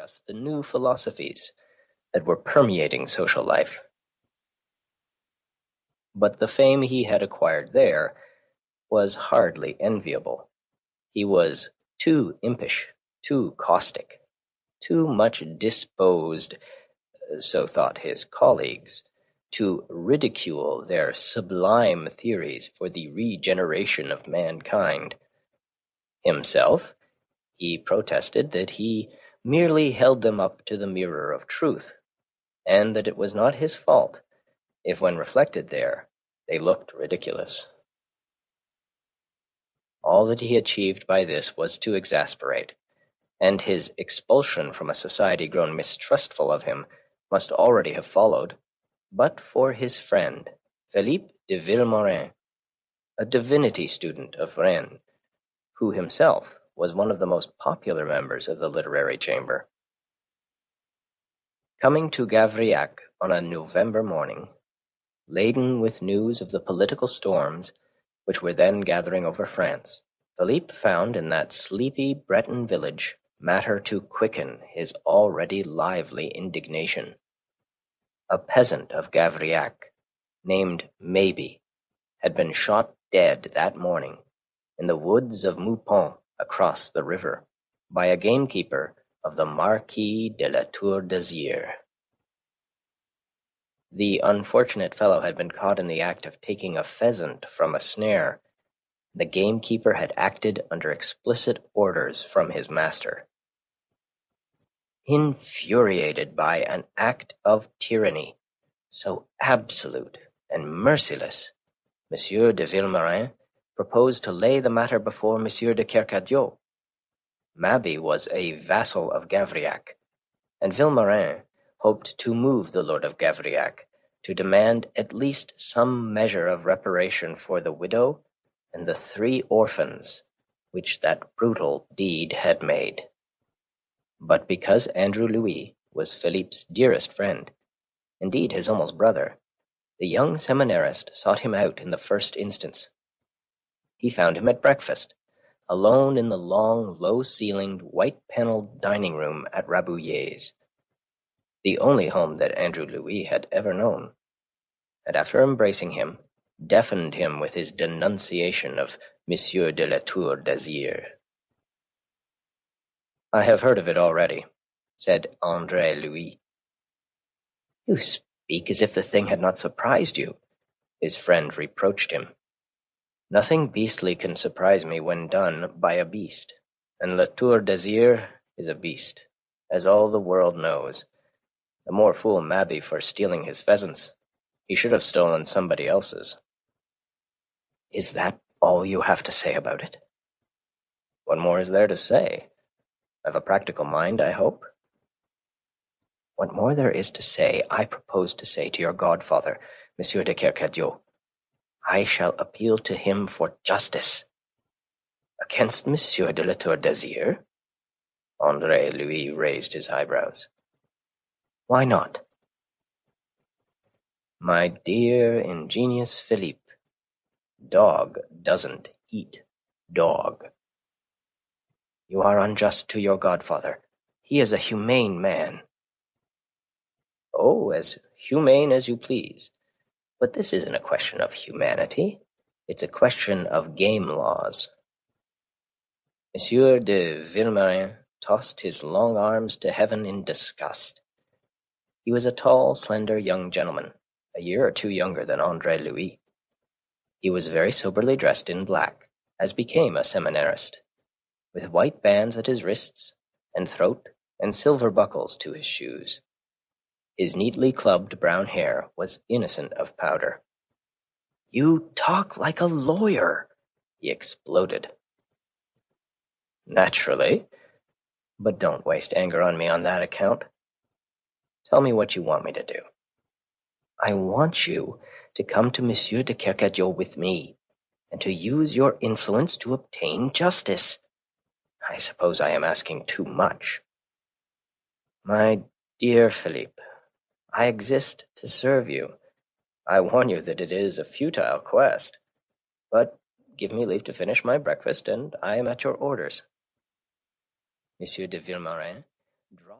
discuss the new philosophies that were permeating social life. But the fame he had acquired there was hardly enviable. He was too impish, too caustic, too much disposed, so thought his colleagues, to ridicule their sublime theories for the regeneration of mankind. Himself, he protested that he merely held them up to the mirror of truth, and that it was not his fault if, when reflected there, they looked ridiculous. All that he achieved by this was to exasperate, and his expulsion from a society grown mistrustful of him must already have followed, but for his friend, Philippe de Vilmorin, a divinity student of Rennes, who himself was one of the most popular members of the literary chamber. Coming to Gavrillac on a November morning, laden with news of the political storms which were then gathering over France, Philippe found in that sleepy Breton village matter to quicken his already lively indignation. A peasant of Gavrillac, named Maybe, had been shot dead that morning in the woods of Moupon across the river by a gamekeeper of the Marquis de la Tour d'Azyr. The unfortunate fellow had been caught in the act of taking a pheasant from a snare. The gamekeeper had acted under explicit orders from his master. Infuriated by an act of tyranny so absolute and merciless, Monsieur de Vilmorin proposed to lay the matter before Monsieur de Kercadiou. Mabby was a vassal of Gavrillac, and Vilmorin hoped to move the Lord of Gavrillac to demand at least some measure of reparation for the widow and the 3 orphans which that brutal deed had made. But because Andrew Louis was Philippe's dearest friend, indeed his almost brother, the young seminarist sought him out in the first instance. He found him at breakfast, alone in the long, low-ceilinged, white-paneled dining room at Rabouillet's, the only home that Andrew Louis had ever known, and after embracing him, deafened him with his denunciation of Monsieur de la Tour d'Azyr. "I have heard of it already," said André Louis. "You speak as if the thing had not surprised you," his friend reproached him. "Nothing beastly can surprise me when done by a beast, and La Tour d'Azyr is a beast, as all the world knows. The more fool Mabby for stealing his pheasants. He should have stolen somebody else's." "Is that all you have to say about it?" "What more is there to say? I've a practical mind, I hope." "What more there is to say, I propose to say to your godfather, Monsieur de Kercadiou. I shall appeal to him for justice." "Against Monsieur de la Tour d'Azyr?" André Louis raised his eyebrows. "Why not?" "My dear, ingenious Philippe, dog doesn't eat dog." "You are unjust to your godfather. He is a humane man." "Oh, as humane as you please. But this isn't a question of humanity. It's a question of game laws." Monsieur de Vilmorin tossed his long arms to heaven in disgust. He was a tall, slender young gentleman, a year or 2 younger than André Louis. He was very soberly dressed in black, as became a seminarist, with white bands at his wrists and throat and silver buckles to his shoes. His neatly clubbed brown hair was innocent of powder. "You talk like a lawyer," he exploded. "Naturally, but don't waste anger on me on that account. Tell me what you want me to do." "I want you to come to Monsieur de Kercadiou with me, and to use your influence to obtain justice. I suppose I am asking too much." "My dear Philippe, I exist to serve you. I warn you that it is a futile quest. But give me leave to finish my breakfast, and I am at your orders." Monsieur de Vilmorin dropped